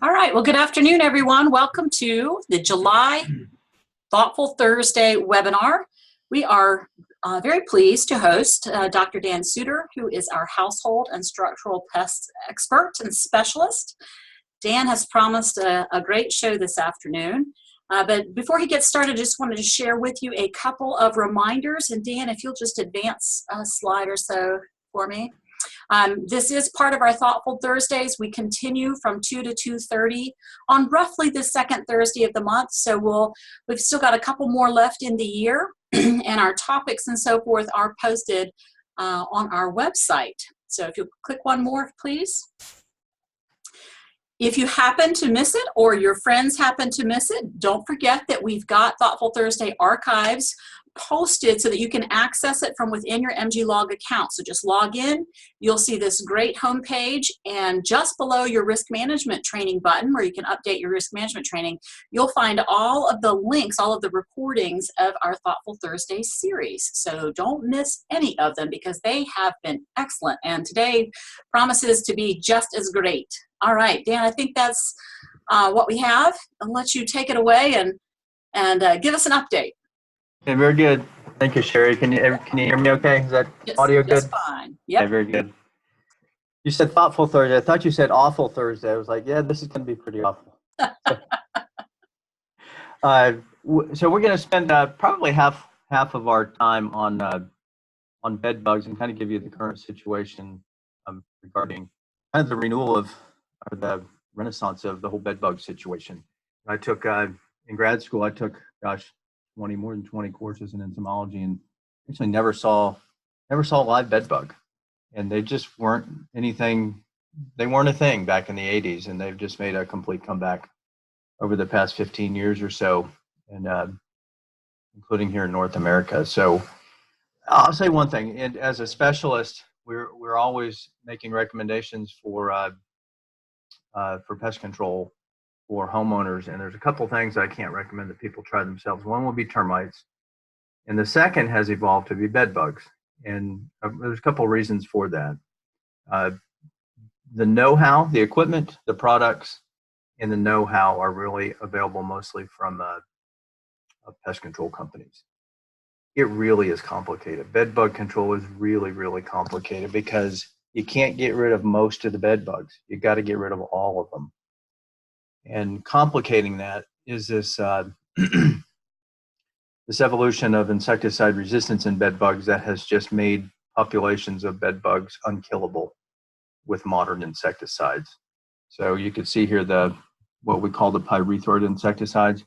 All right, well, good afternoon, everyone. Welcome to the July Thoughtful Thursday webinar. We are very pleased to host Dr. Dan Suter, who is our household and structural pest expert and specialist. Dan has promised a great show this afternoon. But before he gets started, I just wanted to share with you a couple of reminders. And Dan, if you'll just advance a slide or so for me. This is part of our Thoughtful Thursdays. We continue from 2 to 2:30 on roughly the second Thursday of the month. So we've still got a couple more left in the year, and our topics and so forth are posted on our website. So if you'll click one more, please. If you happen to miss it or your friends happen to miss it, don't forget that we've got Thoughtful Thursday archives posted so that you can access it from within your MGLog account. So just log in, you'll see this great homepage, and just below your risk management training button where you can update your risk management training, you'll find all of the links, all of the recordings of our Thoughtful Thursday series. So don't miss any of them because they have been excellent, and today promises to be just as great. All right, Dan, I think that's what we have. I'll let you take it away and give us an update. Okay, very good. Thank you, Sherry. Can you hear me okay? Is that audio good? Just fine. Yep. Okay, very good. You said Thoughtful Thursday. I thought you said Awful Thursday. I was like, yeah, this is going to be pretty awful. So we're going to spend probably half of our time on bed bugs and kind of give you the current situation regarding kind of the renewal of, or the renaissance of the whole bed bug situation. I took, in grad school, I took, more than 20 courses in entomology, and actually never saw a live bed bug. And they just weren't anything, they weren't a thing back in the 80s, and they've just made a complete comeback over the past 15 years or so, and including here in North America. So I'll say one thing, and as a specialist, we're always making recommendations for pest control for homeowners, and there's a couple things I can't recommend that people try themselves. One will be termites, and the second has evolved to be bed bugs, and there's a couple of reasons for that. The know-how, the equipment, the products, and the know-how are really available mostly from pest control companies. It really is complicated. Bed bug control is really, really complicated because you can't get rid of most of the bed bugs. You got to get rid of all of them. And complicating that is this this evolution of insecticide resistance in bed bugs that has just made populations of bed bugs unkillable with modern insecticides. So you can see here what we call the pyrethroid insecticides.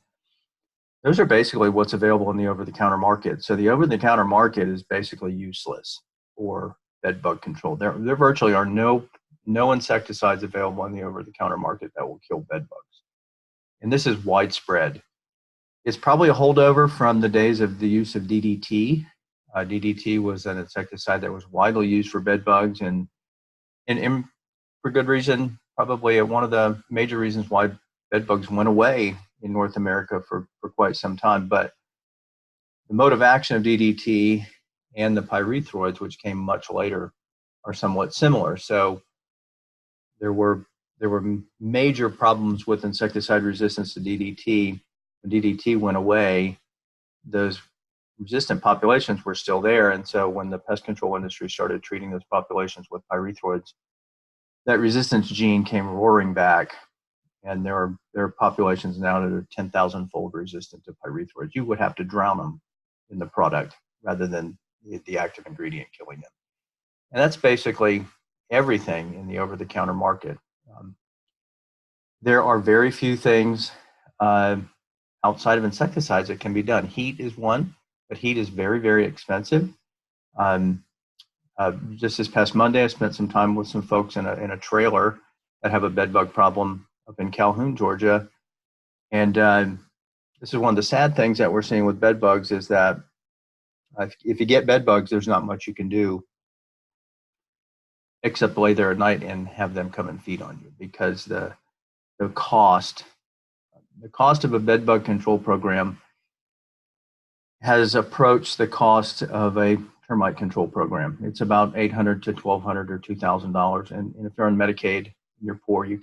Those are basically what's available in the over-the-counter market. So the over-the-counter market is basically useless for bed bug control. There virtually are no insecticides available in the over-the-counter market that will kill bed bugs. And this is widespread. It's probably a holdover from the days of the use of DDT. DDT was an insecticide that was widely used for bed bugs, and for good reason. Probably one of the major reasons why bed bugs went away in North America for quite some time. But the mode of action of DDT and the pyrethroids, which came much later, are somewhat similar. So there were major problems with insecticide resistance to DDT. When DDT went away, those resistant populations were still there. And so when the pest control industry started treating those populations with pyrethroids, that resistance gene came roaring back. And there are populations now that are 10,000-fold resistant to pyrethroids. You would have to drown them in the product rather than the active ingredient killing them. And that's basically everything in the over-the-counter market. There are very few things outside of insecticides that can be done. Heat is one, but heat is very, very expensive. Just this past Monday, I spent some time with some folks in a trailer that have a bed bug problem up in Calhoun, Georgia. And this is one of the sad things that we're seeing with bed bugs is that if you get bed bugs, there's not much you can do except lay there at night and have them come and feed on you, because the cost of a bed bug control program has approached the cost of a termite control program. It's about $800 to $1,200 or $2,000, and if they're on Medicaid, you're poor, you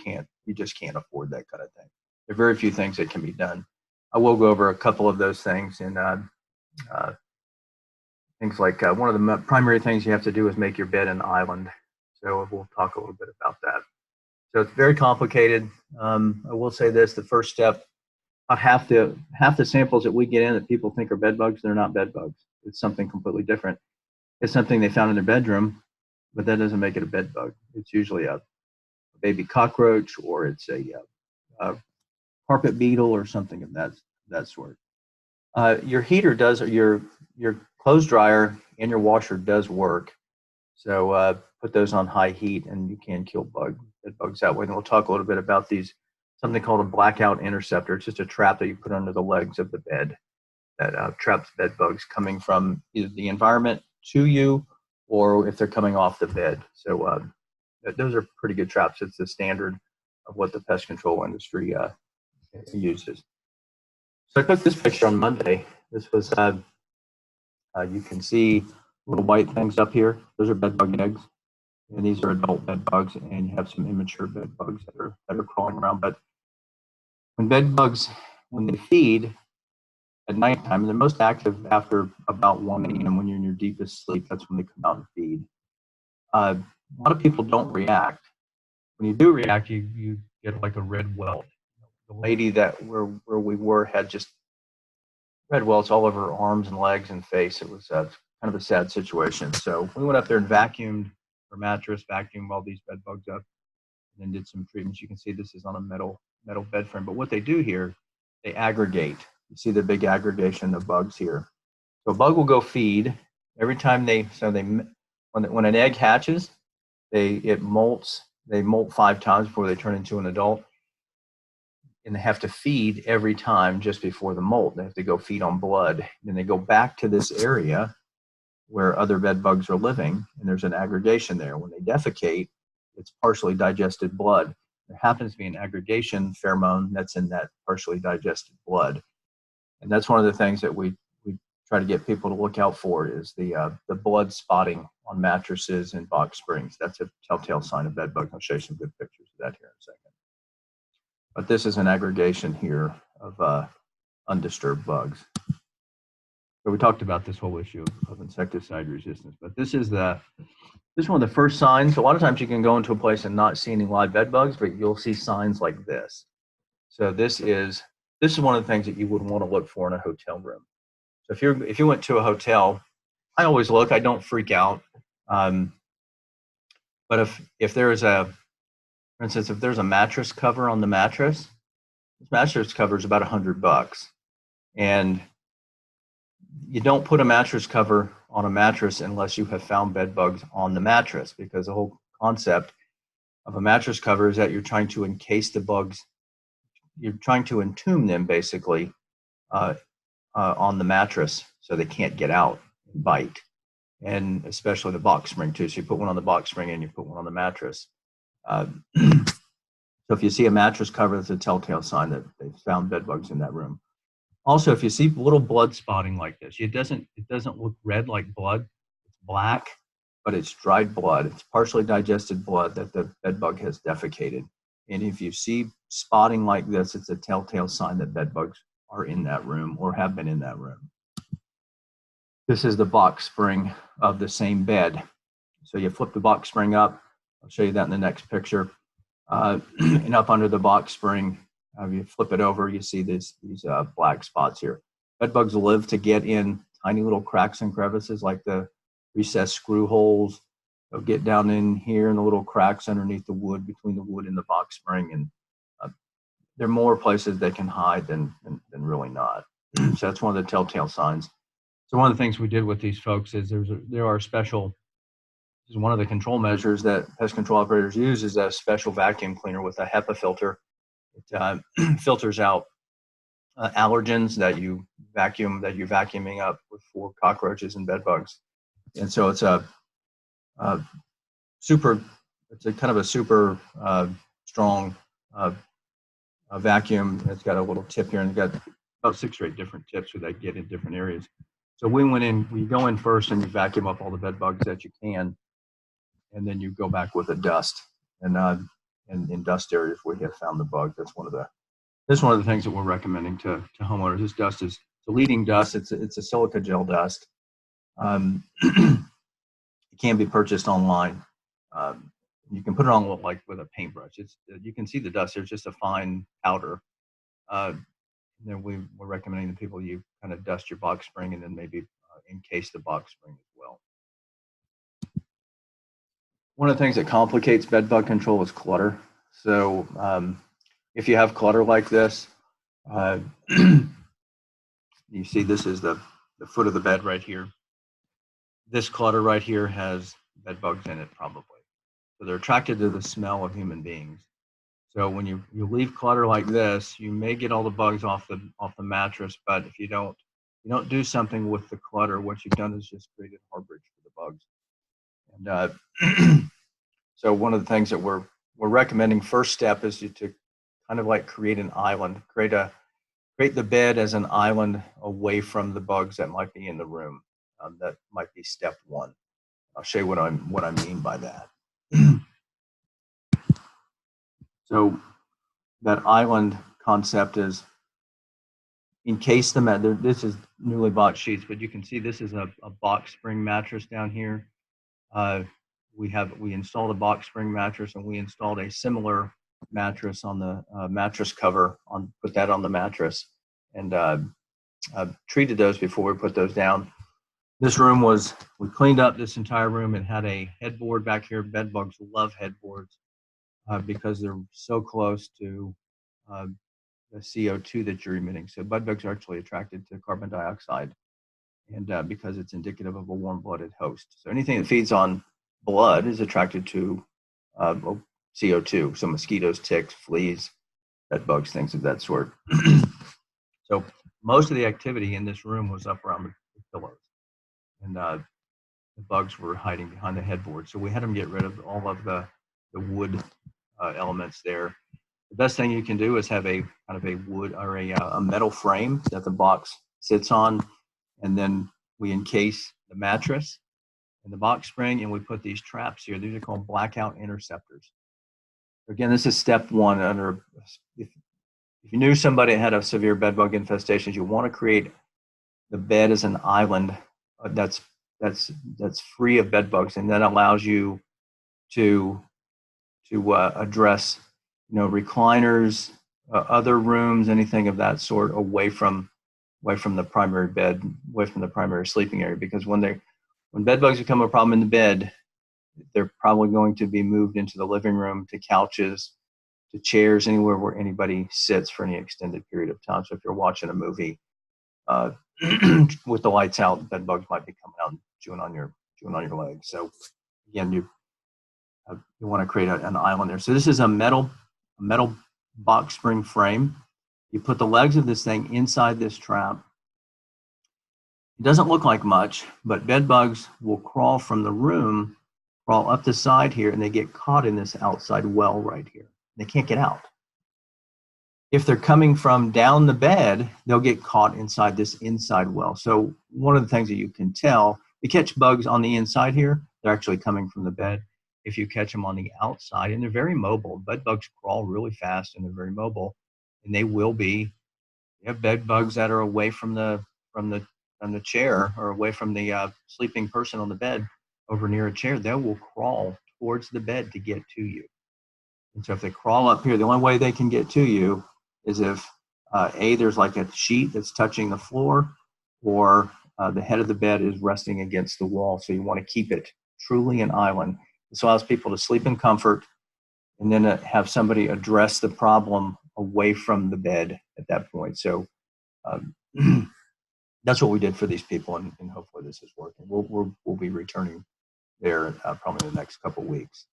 just can't afford that kind of thing. There are very few things that can be done. I will go over a couple of those things, and things like one of the primary things you have to do is make your bed an island. So we'll talk a little bit about that. So it's very complicated. I will say this: the first step, about half the samples that we get in that people think are bed bugs, they're not bed bugs. It's something completely different. It's something they found in their bedroom, but that doesn't make it a bed bug. It's usually a baby cockroach, or it's a carpet beetle or something of that sort. Your heater does, your clothes dryer and your washer does work. So put those on high heat, and you can kill bed bugs that way. And we'll talk a little bit about these, something called a blackout interceptor. It's just a trap that you put under the legs of the bed that traps bed bugs coming from either the environment to you, or if they're coming off the bed. So those are pretty good traps. It's the standard of what the pest control industry uses. So I took this picture on Monday. This was, you can see little white things up here. Those are bed bug eggs. And these are adult bed bugs, and you have some immature bed bugs that are crawling around. But when bed bugs, when they feed at nighttime, they're most active after about 1 a.m. when you're in your deepest sleep. That's when they come out and feed. A lot of people don't react. When you do react, you get like a red welt. The lady that where we were had just red welts all over her arms and legs and face. It was kind of a sad situation. So we went up there and vacuumed her mattress, vacuumed all these bed bugs up, and then did some treatments. You can see this is on a metal bed frame. But what they do here, they aggregate. You see the big aggregation of bugs here. So a bug will go feed every time when an egg hatches, it molts. They molt 5 times before they turn into an adult. And they have to feed every time just before the molt. They have to go feed on blood. Then they go back to this area where other bed bugs are living, and there's an aggregation there. When they defecate, it's partially digested blood. There happens to be an aggregation pheromone that's in that partially digested blood. And that's one of the things that we try to get people to look out for is the blood spotting on mattresses and box springs. That's a telltale sign of bed bugs. I'll show you some good pictures of that here in a second. But this is an aggregation here of undisturbed bugs. So we talked about this whole issue of insecticide resistance, but this is one of the first signs. A lot of times you can go into a place and not see any live bed bugs, but you'll see signs like this. So this is one of the things that you would want to look for in a hotel room. So if you went to a hotel, I always look. I don't freak out. But if there is for instance, if there's a mattress cover on the mattress, this mattress cover is about $100, and you don't put a mattress cover on a mattress unless you have found bed bugs on the mattress, because the whole concept of a mattress cover is that you're trying to encase the bugs. You're trying to entomb them basically on the mattress so they can't get out and bite, and especially the box spring too. So you put one on the box spring and you put one on the mattress. So if you see a mattress cover, that's a telltale sign that they've found bed bugs in that room. Also, if you see little blood spotting like this, it doesn't look red like blood. It's black, but it's dried blood. It's partially digested blood that the bed bug has defecated. And if you see spotting like this, it's a telltale sign that bed bugs are in that room or have been in that room. This is the box spring of the same bed. So you flip the box spring up. I'll show you that in the next picture. And up under the box spring, you flip it over, you see these black spots here. Bed bugs live to get in tiny little cracks and crevices like the recessed screw holes. They'll get down in here in the little cracks underneath the wood, between the wood and the box spring. And there are more places they can hide than really not. So that's one of the telltale signs. So one of the things we did with these folks is there are special, this is one of the control measures that pest control operators use, is a special vacuum cleaner with a HEPA filter. It filters out allergens that you're vacuuming up for cockroaches and bed bugs. And so it's a kind of a super strong vacuum. It's got a little tip here, and it's got about 6 or 8 different tips that get in different areas. So we go in first and you vacuum up all the bed bugs that you can, and then you go back with a dust. And in dust areas where we have found the bug. That's one of the things that we're recommending to homeowners. This dust is a leading dust. It's a silica gel dust. It can be purchased online. You can put it on like with a paintbrush. You can see the dust. There's just a fine powder. Then we're recommending that people you kind of dust your box spring and then maybe encase the box spring as well. One of the things that complicates bed bug control is clutter. So if you have clutter like this, you see this is the foot of the bed right here. This clutter right here has bed bugs in it probably. So they're attracted to the smell of human beings. So when you leave clutter like this, you may get all the bugs off the mattress, but if you don't do something with the clutter, what you've done is just created harborage for the bugs. And so one of the things that we're recommending, first step is to kind of like create an island, create the bed as an island away from the bugs that might be in the room. That might be step one. I'll show you what I mean by that. So that island concept is encase the mat. This is newly bought sheets, but you can see this is a box spring mattress down here. We installed a box spring mattress, and we installed a similar mattress on the mattress cover. Put that on the mattress, and treated those before we put those down. This room we cleaned up this entire room and had a headboard back here. Bed bugs love headboards because they're so close to the CO2 that you're emitting. So bed bugs are actually attracted to carbon dioxide, and because it's indicative of a warm-blooded host. So anything that feeds on blood is attracted to CO2. So mosquitoes, ticks, fleas, bed bugs, things of that sort. So most of the activity in this room was up around the pillows, and the bugs were hiding behind the headboard. So we had them get rid of all of the wood elements there. The best thing you can do is have a kind of a wood or a metal frame that the box sits on, and then we encase the mattress and the box spring, and we put these traps here. These are called blackout interceptors. Again, this is step one. If you knew somebody had a severe bed bug infestation, you want to create the bed as an island that's free of bed bugs, and that allows you to address recliners, other rooms, anything of that sort away from the primary bed, away from the primary sleeping area. Because when bed bugs become a problem in the bed, they're probably going to be moved into the living room, to couches, to chairs, anywhere where anybody sits for any extended period of time. So if you're watching a movie with the lights out, bed bugs might be coming out and chewing on your legs. So again, you want to create an island there. So this is a metal box spring frame. You put the legs of this thing inside this trap. It doesn't look like much, but bed bugs will crawl from the room, crawl up the side here, and they get caught in this outside well right here. They can't get out. If they're coming from down the bed, they'll get caught inside this inside well. So one of the things that you can tell, you catch bugs on the inside here, they're actually coming from the bed. If you catch them on the outside, and they're very mobile, bed bugs crawl really fast and they're very mobile, and they will be. You have bed bugs that are away from the chair, or away from the sleeping person on the bed, over near a chair. They will crawl towards the bed to get to you. And so if they crawl up here, the only way they can get to you is if there's like a sheet that's touching the floor, or the head of the bed is resting against the wall. So you want to keep it truly an island. This allows people to sleep in comfort, and then have somebody address the problem away from the bed at that point. So that's what we did for these people, and hopefully this is working. We'll be returning there probably in the next couple of weeks.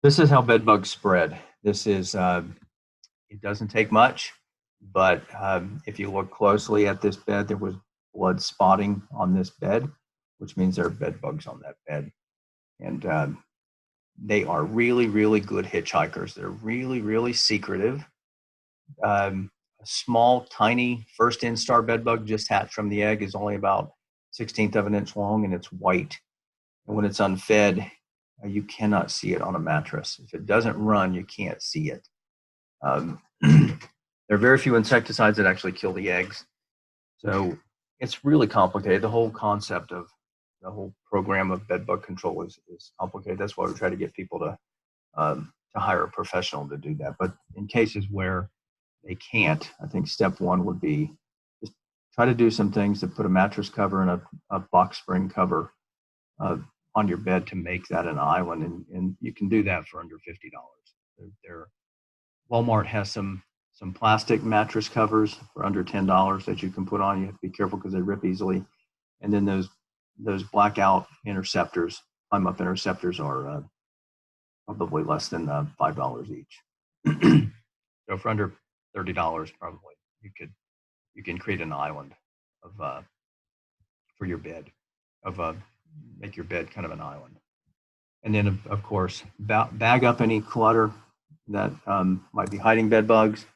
This is how bed bugs spread. This is, it doesn't take much, but if you look closely at this bed, there was blood spotting on this bed, which means there are bed bugs on that bed. And they are really, really good hitchhikers. They're really, really secretive. A small, tiny first instar bed bug just hatched from the egg is only about 1/16 of an inch long, and it's white. And when it's unfed, you cannot see it on a mattress. If it doesn't run, you can't see it. There are very few insecticides that actually kill the eggs. So it's really complicated. The whole concept of the whole program of bed bug control is complicated. That's why we try to get people to hire a professional to do that. But in cases where they can't, I think step one would be just try to do some things to put a mattress cover and a box spring cover on your bed to make that an island. And you can do that for under $50. Walmart has some plastic mattress covers for under $10 that you can put on. You have to be careful because they rip easily. And then those blackout interceptors, climb up interceptors, are probably less than $5 each. So for under $30, probably you can create an island of for your bed, make your bed kind of an island. And then of course bag up any clutter that might be hiding bed bugs.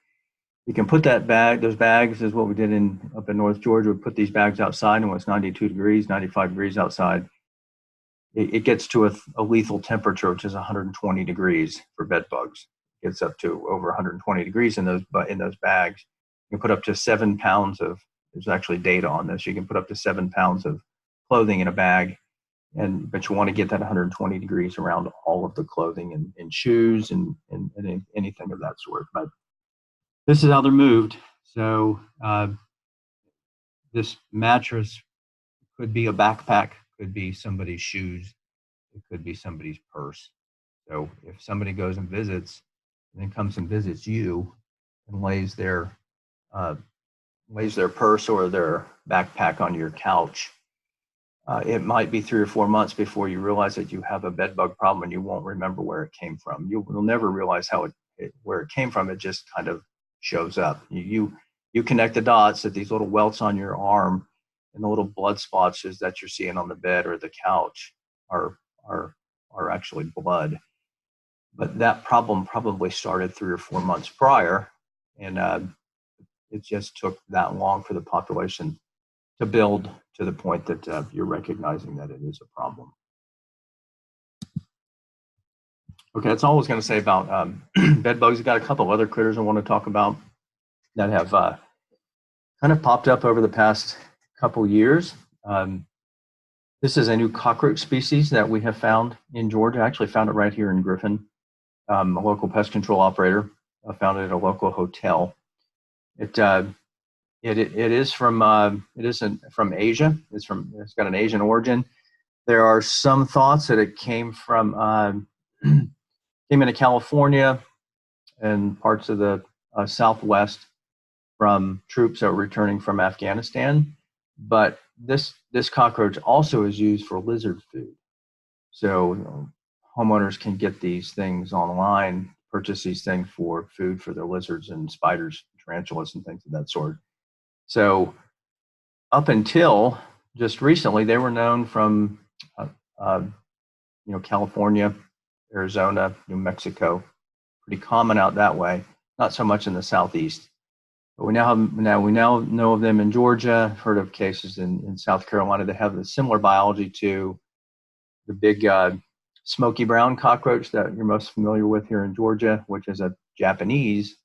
You can put those bags is what we did up in North Georgia. We put these bags outside, and when it's 92 degrees, 95 degrees outside, it gets to a lethal temperature, which is 120 degrees for bed bugs. It gets up to over 120 degrees in those bags. You can put up to 7 pounds there's actually data on this. You can put up to 7 pounds of clothing in a bag, but you want to get that 120 degrees around all of the clothing and shoes and anything of that sort. But this is how they're moved. So this mattress could be a backpack, could be somebody's shoes, it could be somebody's purse. So if somebody goes and visits, and then comes and visits you and lays their purse or their backpack on your couch, it might be 3 or 4 months before you realize that you have a bed bug problem, and you won't remember where it came from. You'll never realize where it came from. It just kind of shows up. You connect the dots that these little welts on your arm and the little blood splotches that you're seeing on the bed or the couch are actually blood. But that problem probably started 3 or 4 months prior, and it just took that long for the population to build to the point that you're recognizing that it is a problem. Okay, that's all I was going to say about bed bugs. We've got a couple other critters I want to talk about that have kind of popped up over the past couple years. This is a new cockroach species that we have found in Georgia. I actually found it right here in Griffin. A local pest control operator found it at a local hotel. It is from Asia. It's got an Asian origin. There are some thoughts that it came into California and parts of the Southwest from troops that were returning from Afghanistan. But this cockroach also is used for lizard food. So homeowners can get these things online, purchase these things for food for their lizards and spiders, tarantulas, and things of that sort. So up until just recently, they were known from California, Arizona, New Mexico, pretty common out that way. Not so much in the southeast. But we now know of them in Georgia. I've heard of cases in South Carolina that have a similar biology to the big smoky brown cockroach that you're most familiar with here in Georgia, which is of Japanese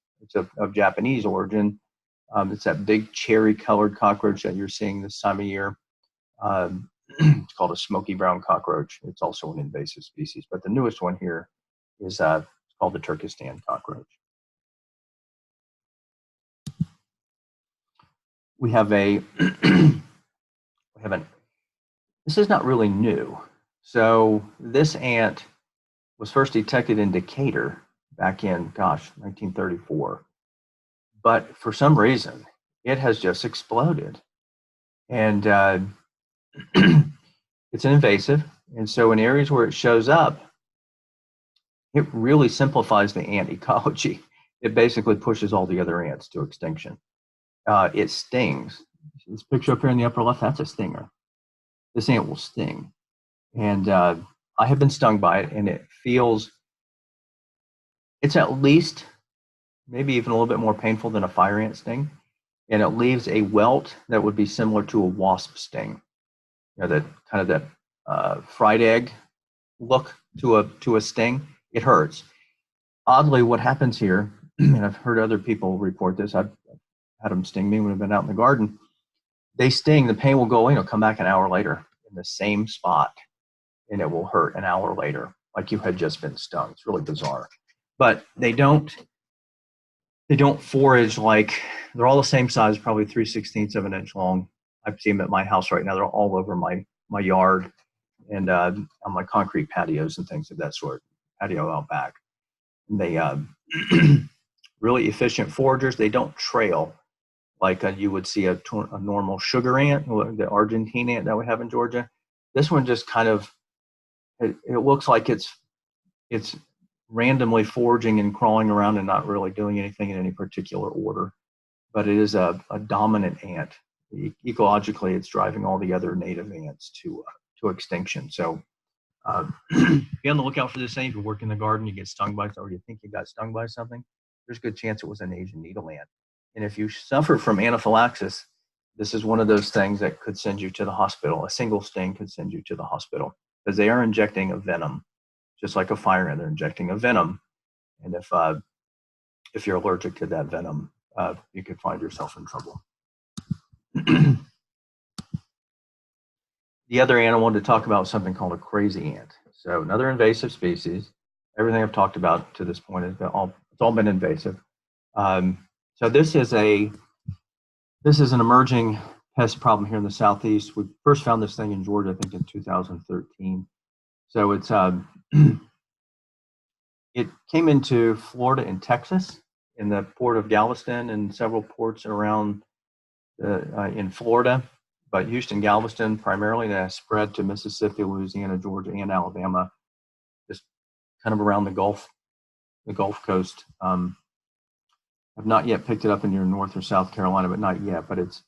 origin. It's that big cherry-colored cockroach that you're seeing this time of year. It's called a smoky brown cockroach. It's also an invasive species, but the newest one here is called the Turkestan cockroach. We have this is not really new. So this ant was first detected in Decatur back in, 1934. But for some reason, it has just exploded. And it's an invasive. And so in areas where it shows up, it really simplifies the ant ecology. It basically pushes all the other ants to extinction. It stings. This picture up here in the upper left, that's a stinger. This ant will sting. And I have been stung by it, and it's at least maybe even a little bit more painful than a fire ant sting. And it leaves a welt that would be similar to a wasp sting. That kind of that fried egg look to a sting, it hurts. Oddly, what happens here, and I've heard other people report this, I've had them sting me when I've been out in the garden. They sting, the pain will go away, it'll come back an hour later in the same spot, and it will hurt an hour later, like you had just been stung. It's really bizarre. But they don't forage like, they're all the same size, probably 3/16 of an inch long. I've seen them at my house right now. They're all over my yard and on my concrete patios and things of that sort, patio out back. And they really efficient foragers. They don't trail like you would see a normal sugar ant, the Argentine ant that we have in Georgia. This one just kind of, it looks like it's randomly foraging and crawling around and not really doing anything in any particular order. But it is a dominant ant. Ecologically, it's driving all the other native ants to extinction. So be on the lookout for this thing. If you work in the garden, you get stung by something, or you think you got stung by something, there's a good chance it was an Asian needle ant. And if you suffer from anaphylaxis, this is one of those things that could send you to the hospital. A single sting could send you to the hospital because they are injecting a venom, just like a fire ant. They're injecting a venom, and if you're allergic to that venom, you could find yourself in trouble. The other ant I wanted to talk about was something called a crazy ant. So another invasive species. Everything I've talked about to this point it's all been invasive. So this is an emerging pest problem here in the Southeast. We first found this thing in Georgia, I think, in 2013. So it's it came into Florida and Texas in the port of Galveston and several ports around in Florida, but Houston, Galveston primarily, and has spread to Mississippi, Louisiana, Georgia, and Alabama, just kind of around the Gulf Coast. I've not yet picked it up in your North or South Carolina, but not yet. But it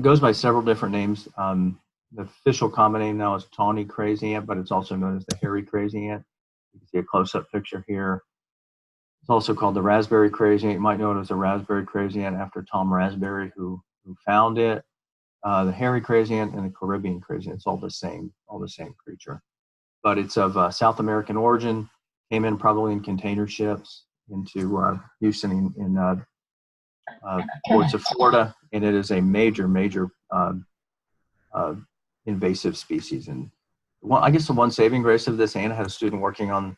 goes by several different names. The official common name now is tawny crazy ant, but it's also known as the hairy crazy ant. You can see a close-up picture here. It's also called the raspberry crazy ant. You might know it as the raspberry crazy ant after Tom Raspberry, who found it. The hairy crazy ant and the Caribbean crazy ant, it's all the same creature. But it's of South American origin, came in probably in container ships into Houston in ports of Florida, and it is a major invasive species. And I guess the one saving grace of this ant, I had a student working on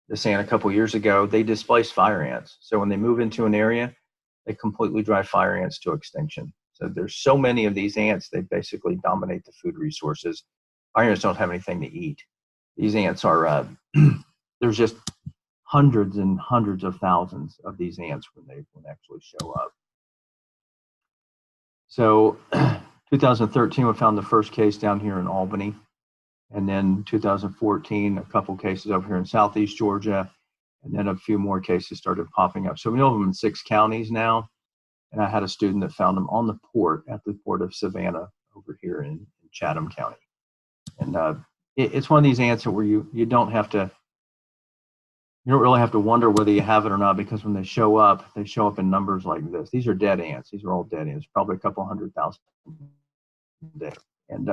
this ant a couple years ago. They displace fire ants. So when they move into an area, they completely drive fire ants to extinction. So there's so many of these ants, they basically dominate the food resources. Fire ants don't have anything to eat. These ants are, there's just hundreds and hundreds of thousands of these ants when they actually show up. So 2013, we found the first case down here in Albany. And then 2014, a couple cases over here in Southeast Georgia. And then a few more cases started popping up. So we know of them in 6 counties now. And I had a student that found them on the port, at the port of Savannah over here in Chatham County. And it's one of these ants where you don't really have to wonder whether you have it or not, because when they show up in numbers like this. These are dead ants. These are all dead ants, probably a couple 100,000 a day. And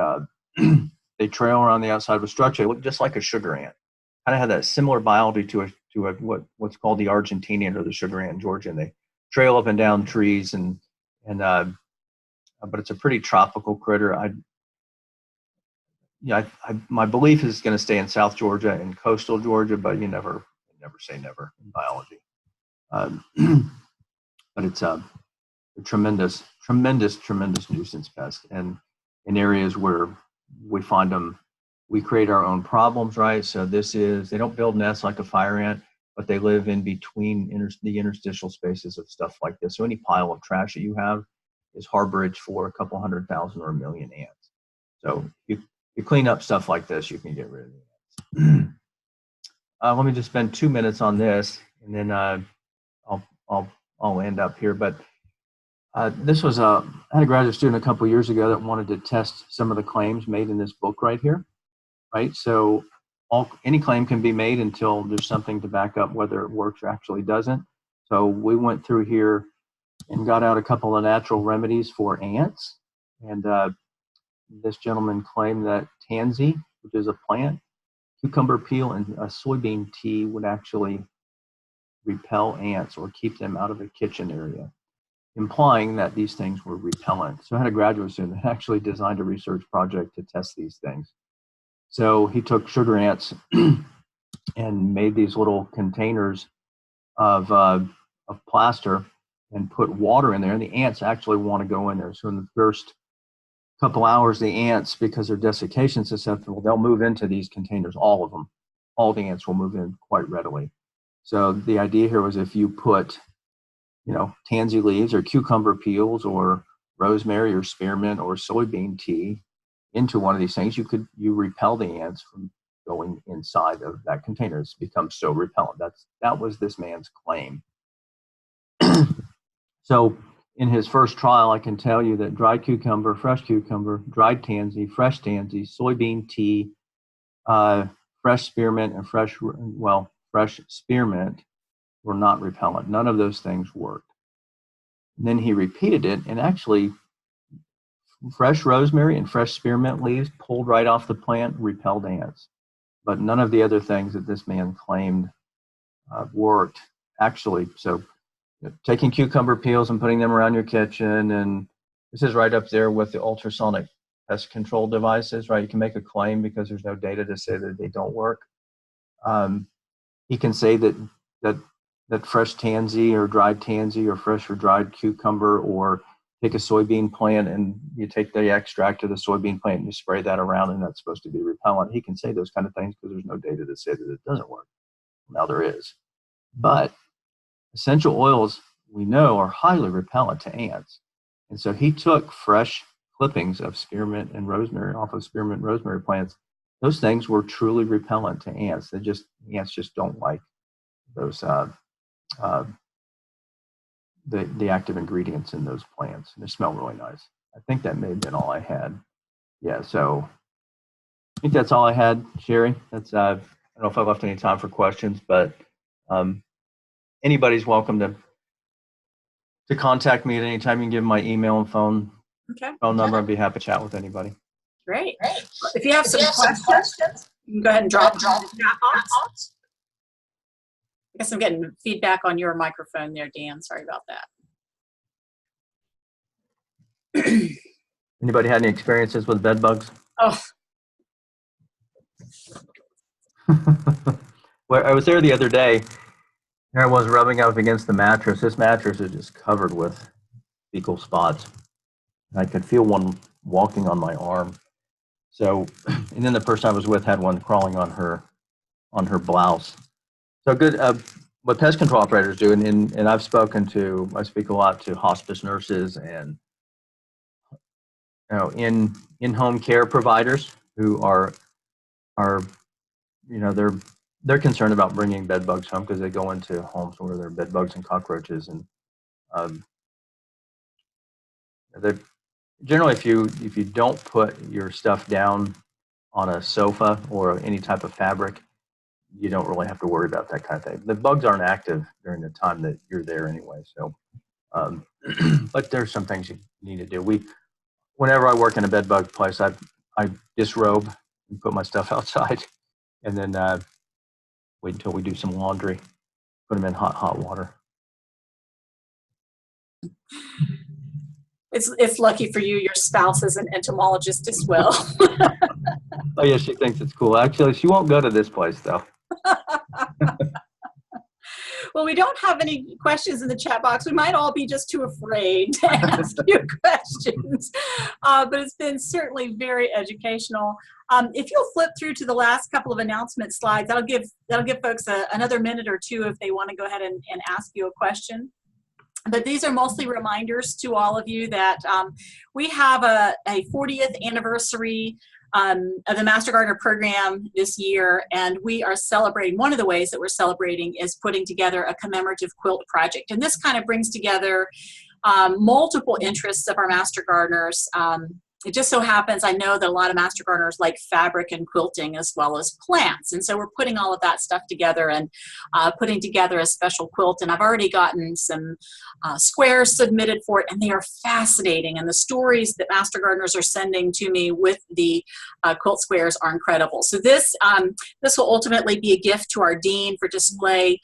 they trail around the outside of a structure. They look just like a sugar ant. Kind of have that similar biology to what's called the Argentine ant or the sugar ant in Georgia. And they trail up and down trees, but it's a pretty tropical critter. My belief is it's going to stay in South Georgia and coastal Georgia, but you never say never in biology. But it's a tremendous nuisance pest, and in areas where we find them, we create our own problems, right? So they don't build nests like a fire ant, but they live in between the interstitial spaces of stuff like this. So any pile of trash that you have is harborage for a couple 100,000 or 1 million ants. So you clean up stuff like this, you can get rid of the ants. Let me just spend 2 minutes on this, and then I'll end up here. But this was I had a graduate student a couple years ago that wanted to test some of the claims made in this book right here, right? So any claim can be made until there's something to back up whether it works or actually doesn't. So we went through here and got out a couple of natural remedies for ants. And this gentleman claimed that tansy, which is a plant, cucumber peel and a soybean tea would actually repel ants or keep them out of a kitchen area, implying that these things were repellent. So I had a graduate student that actually designed a research project to test these things. So he took sugar ants and made these little containers of plaster and put water in there, and the ants actually want to go in there. So in the first couple hours, the ants, because they're desiccation susceptible, they'll move into these containers, all of them. All the ants will move in quite readily. So the idea here was if you put, tansy leaves or cucumber peels or rosemary or spearmint or soybean tea into one of these things, you repel the ants from going inside of that container. It's become so repellent. That was this man's claim. So in his first trial, I can tell you that dried cucumber, dried tansy, fresh tansy, soybean tea, fresh spearmint, and fresh spearmint were not repellent. None of those things worked. And then he repeated it, and actually fresh rosemary and fresh spearmint leaves pulled right off the plant repelled ants. But none of the other things that this man claimed worked actually. So taking cucumber peels and putting them around your kitchen, and this is right up there with the ultrasonic pest control devices, right? You can make a claim because there's no data to say that they don't work. He can say that fresh tansy or dried tansy or fresh or dried cucumber, or take a soybean plant and you take the extract of the soybean plant and you spray that around and that's supposed to be repellent. He can say those kind of things because there's no data to say that it doesn't work. Now there is. But essential oils, we know, are highly repellent to ants. And so he took fresh clippings of spearmint and rosemary off of spearmint and rosemary plants. Those things were truly repellent to ants. Ants just don't like those the active ingredients in those plants. And they smell really nice. I think that may have been all I had. Yeah, so I think that's all I had, Sherry. That's I don't know if I left any time for questions, but anybody's welcome to contact me at any time. You can give my email and phone number. I'd be happy to chat with anybody. Great. If you have some questions, you can go ahead and drop them in the chat box. I guess I'm getting feedback on your microphone there, Dan. Sorry about that. Anybody had any experiences with bed bugs? Oh. Well, I was there the other day. Here I was rubbing up against the mattress. This mattress is just covered with fecal spots. I could feel one walking on my arm. So, and then the person I was with had one crawling on her blouse. So good. What pest control operators do, and I speak a lot to hospice nurses and in-home care providers who are they're concerned about bringing bed bugs home because they go into homes where there are bed bugs and cockroaches, and generally if you don't put your stuff down on a sofa or any type of fabric, you don't really have to worry about that kind of thing. The bugs aren't active during the time that you're there anyway. So, but there's some things you need to do. Whenever I work in a bed bug place, I disrobe and put my stuff outside, and then wait until we do some laundry, put them in hot water. It's lucky for you, your spouse is an entomologist as well. Oh yeah, she thinks it's cool. Actually, she won't go to this place though. Well, we don't have any questions in the chat box. We might all be just too afraid to ask you questions, but it's been certainly very educational. If you'll flip through to the last couple of announcement slides, that'll give folks another minute or two if they want to go ahead and ask you a question. But these are mostly reminders to all of you that we have a 40th anniversary of the Master Gardener program this year, and we are celebrating. One of the ways that we're celebrating is putting together a commemorative quilt project, and this kind of brings together multiple interests of our Master Gardeners it just so happens I know that a lot of master gardeners like fabric and quilting as well as plants. And so we're putting all of that stuff together and putting together a special quilt. And I've already gotten some squares submitted for it, and they are fascinating. And the stories that master gardeners are sending to me with the quilt squares are incredible. So this will ultimately be a gift to our dean for display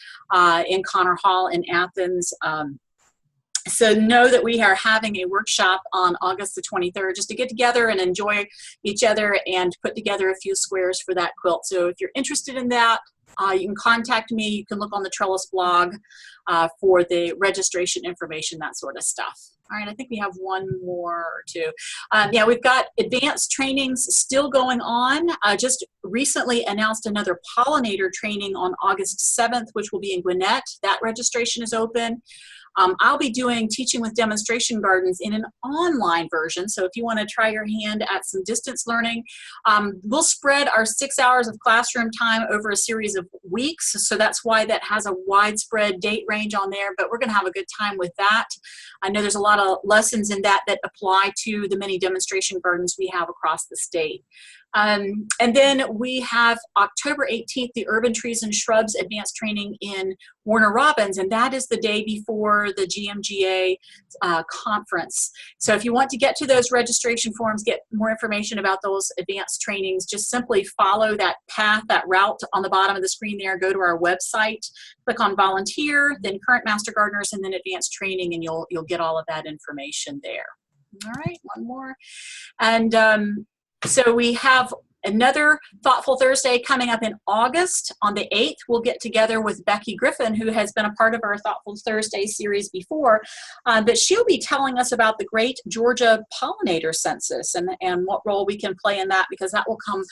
in Connor Hall in Athens. So know that we are having a workshop on August the 23rd just to get together and enjoy each other and put together a few squares for that quilt. So if you're interested in that, you can contact me. You can look on the Trellis blog for the registration information, that sort of stuff. All right, I think we have one more or two. Yeah, we've got advanced trainings still going on. Just recently announced another pollinator training on August 7th, which will be in Gwinnett. That registration is open. I'll be doing teaching with demonstration gardens in an online version. So if you want to try your hand at some distance learning, we'll spread our 6 hours of classroom time over a series of weeks. So that's why that has a widespread date range on there, but we're going to have a good time with that. I know there's a lot of lessons in that that apply to the many demonstration gardens we have across the state. And then we have October 18th, the Urban Trees and Shrubs Advanced Training in Warner Robins, and that is the day before the GMGA conference. So if you want to get to those registration forms, get more information about those advanced trainings, just simply follow that path, that route on the bottom of the screen there. Go to our website, click on Volunteer, then Current Master Gardeners, and then Advanced Training, and you'll get all of that information there. All right, one more. And so we have another Thoughtful Thursday coming up in August. On the 8th, we'll get together with Becky Griffin, who has been a part of our Thoughtful Thursday series before, but she'll be telling us about the Great Georgia Pollinator Census and what role we can play in that, because that will come,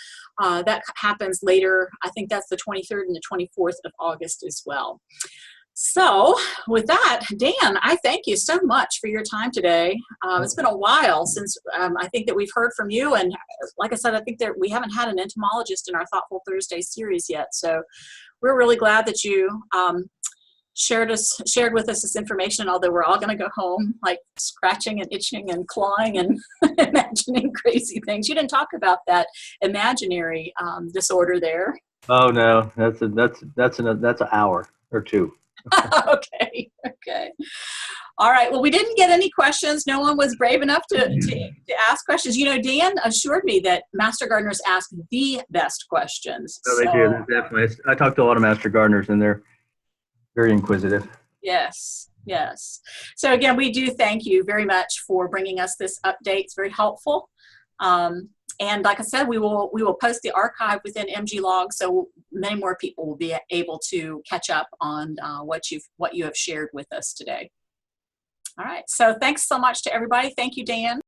that happens later. I think that's the 23rd and the 24th of August as well. So with that, Dan, I thank you so much for your time today. It's been a while since I think that we've heard from you. And like I said, I think that we haven't had an entomologist in our Thoughtful Thursday series yet. So we're really glad that you shared with us this information, although we're all going to go home like scratching and itching and clawing and imagining crazy things. You didn't talk about that imaginary disorder there. Oh no, that's an hour or two. Okay. All right. Well, we didn't get any questions. No one was brave enough to ask questions. You know, Dan assured me that master gardeners ask the best questions. No, they do. They're definitely. I talked to a lot of master gardeners, and they're very inquisitive. Yes. So again, we do thank you very much for bringing us this update. It's very helpful. And like I said, we will post the archive within MG Log, so many more people will be able to catch up on what you have shared with us today. All right. So thanks so much to everybody. Thank you, Dan.